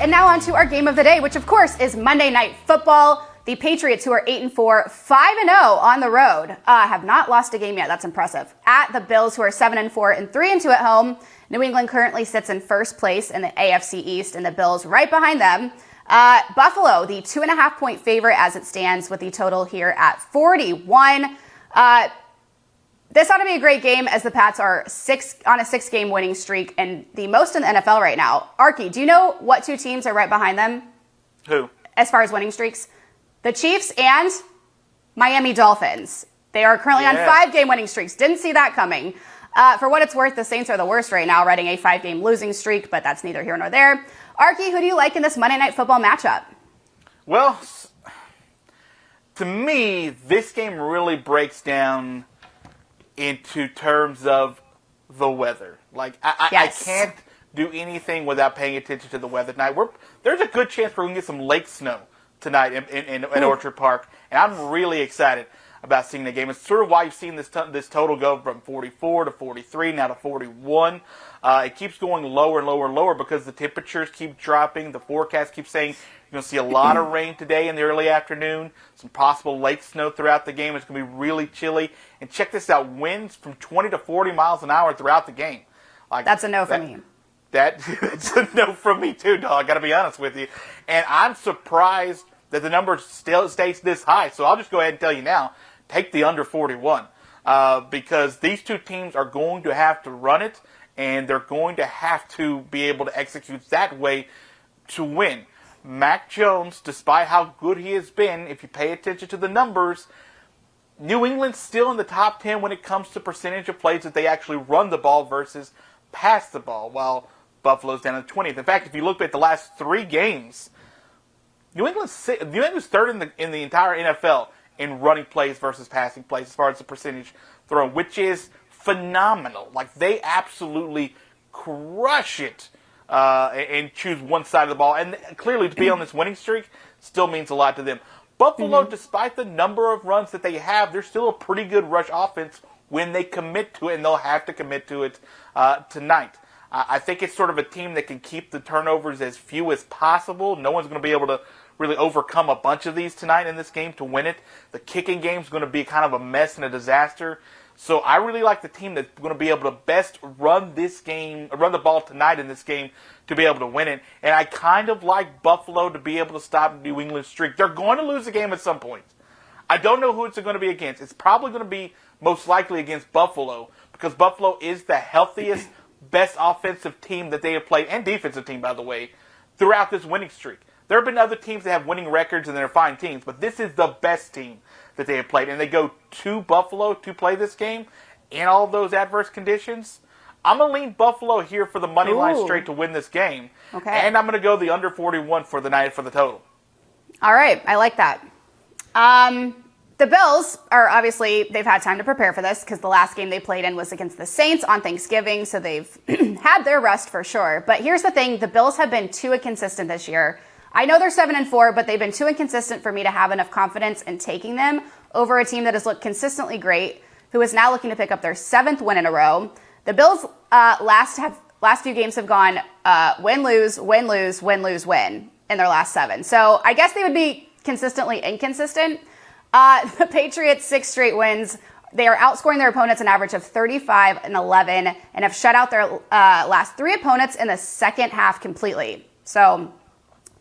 and now on to our game of the day, which of course is Monday Night Football. The Patriots, who are 8-4, 5-0 on the road, have not lost a game yet. That's impressive. At the Bills, who are 7-4 and 3-2 at home. New England currently sits in first place in the AFC East, and the Bills right behind them. Buffalo, the 2.5-point favorite as it stands, with the total here at 41. This ought to be a great game, as the Pats are on a 6-game winning streak and the most in the NFL right now. Arky, do you know what two teams are right behind them? Who? As far as winning streaks? The Chiefs and Miami Dolphins. They are currently on 5-game winning streaks. Didn't see that coming. For what it's worth, the Saints are the worst right now, riding a 5-game losing streak, but that's neither here nor there. Arky, who do you like in this Monday Night Football matchup? Well, to me, this game really breaks down into terms of the weather. Like, I can't do anything without paying attention to the weather tonight. There's a good chance we're going to get some lake snow tonight in Orchard Park, and I'm really excited about seeing the game. It's sort of why you've seen this total go from 44 to 43, now to 41. It keeps going lower and lower and lower because the temperatures keep dropping. The forecast keeps saying you're going to see a lot of rain today in the early afternoon, some possible lake snow throughout the game. It's going to be really chilly. And check this out, winds from 20 to 40 miles an hour throughout the game. Like, that's a no from me. It's a no from me too, dog. Got to be honest with you. And I'm surprised that the number still stays this high. So I'll just go ahead and tell you now, take the under 41. Because these two teams are going to have to run it, and they're going to have to be able to execute that way to win. Mac Jones, despite how good he has been, if you pay attention to the numbers, New England's still in the top 10 when it comes to percentage of plays that they actually run the ball versus pass the ball, while Buffalo's down at 20th. In fact, if you look at the last 3 games, New England's third in the entire NFL in running plays versus passing plays as far as the percentage thrown, which is phenomenal. Like, they absolutely crush it and choose one side of the ball. And clearly, to be on this winning streak still means a lot to them. Buffalo, despite the number of runs that they have, they're still a pretty good rush offense when they commit to it, and they'll have to commit to it tonight. I think it's sort of a team that can keep the turnovers as few as possible. No one's going to be able to really overcome a bunch of these tonight in this game to win it. The kicking game is going to be kind of a mess and a disaster. So I really like the team that's going to be able to best run the ball tonight in this game to be able to win it. And I kind of like Buffalo to be able to stop New England's streak. They're going to lose the game at some point. I don't know who it's going to be against. It's probably going to be most likely against Buffalo, because Buffalo is the healthiest, best offensive team that they have played, and defensive team, by the way, throughout this winning streak. There have been other teams that have winning records and they're fine teams, but this is the best team that they have played. And they go to Buffalo to play this game in all of those adverse conditions. I'm going to lean Buffalo here for the money line straight to win this game. Okay. And I'm going to go the under 41 for the night for the total. All right. I like that. The Bills are obviously, they've had time to prepare for this because the last game they played in was against the Saints on Thanksgiving, so they've had their rest for sure. But here's the thing. The Bills have been too inconsistent this year. I know they're 7-4, but they've been too inconsistent for me to have enough confidence in taking them over a team that has looked consistently great, who is now looking to pick up their 7th win in a row. The Bills' last few games have gone win, lose, win, lose, win, lose, win in their last 7. So I guess they would be consistently inconsistent. The Patriots' 6 straight wins. They are outscoring their opponents an average of 35-11 and have shut out their last 3 opponents in the second half completely. So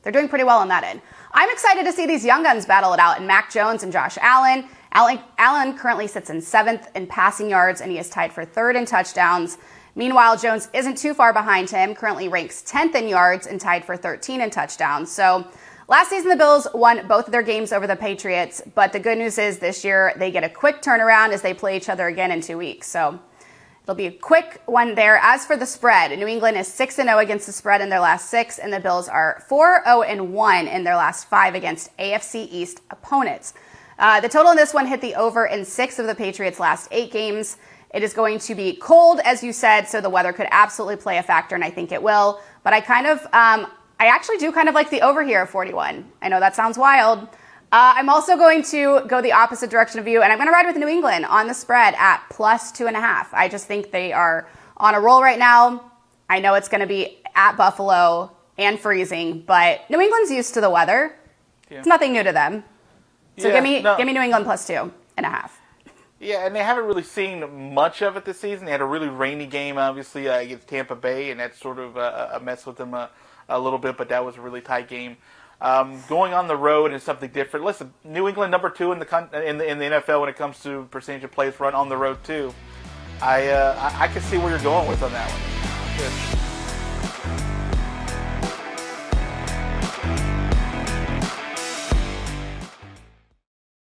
they're doing pretty well on that end. I'm excited to see these young guns battle it out in Mac Jones and Josh Allen. Allen currently sits in 7th in passing yards, and he is tied for 3rd in touchdowns. Meanwhile, Jones isn't too far behind him, currently ranks 10th in yards and tied for 13 in touchdowns. So last season, the Bills won both of their games over the Patriots, but the good news is this year they get a quick turnaround as they play each other again in 2 weeks. So it'll be a quick one there. As for the spread, New England is 6-0 against the spread in their last 6, and the Bills are 4-0-1 in their last 5 against AFC East opponents. The total in this one hit the over in 6 of the Patriots' last 8 games. It is going to be cold, as you said, so the weather could absolutely play a factor, and I think it will. But I actually do kind of like the over here of 41. I know that sounds wild. I'm also going to go the opposite direction of you, and I'm going to ride with New England on the spread at +2.5. I just think they are on a roll right now. I know it's going to be at Buffalo, and freezing, but New England's used to the weather. Yeah. It's nothing new to them. So Yeah, give me New England plus 2.5. Yeah, and they haven't really seen much of it this season. They had a really rainy game, obviously, against Tampa Bay, and that sort of messed with them a little bit, but that was a really tight game. Going on the road is something different. Listen, New England number 2 in the NFL when it comes to percentage of plays run on the road too. I can see where you're going with on that one.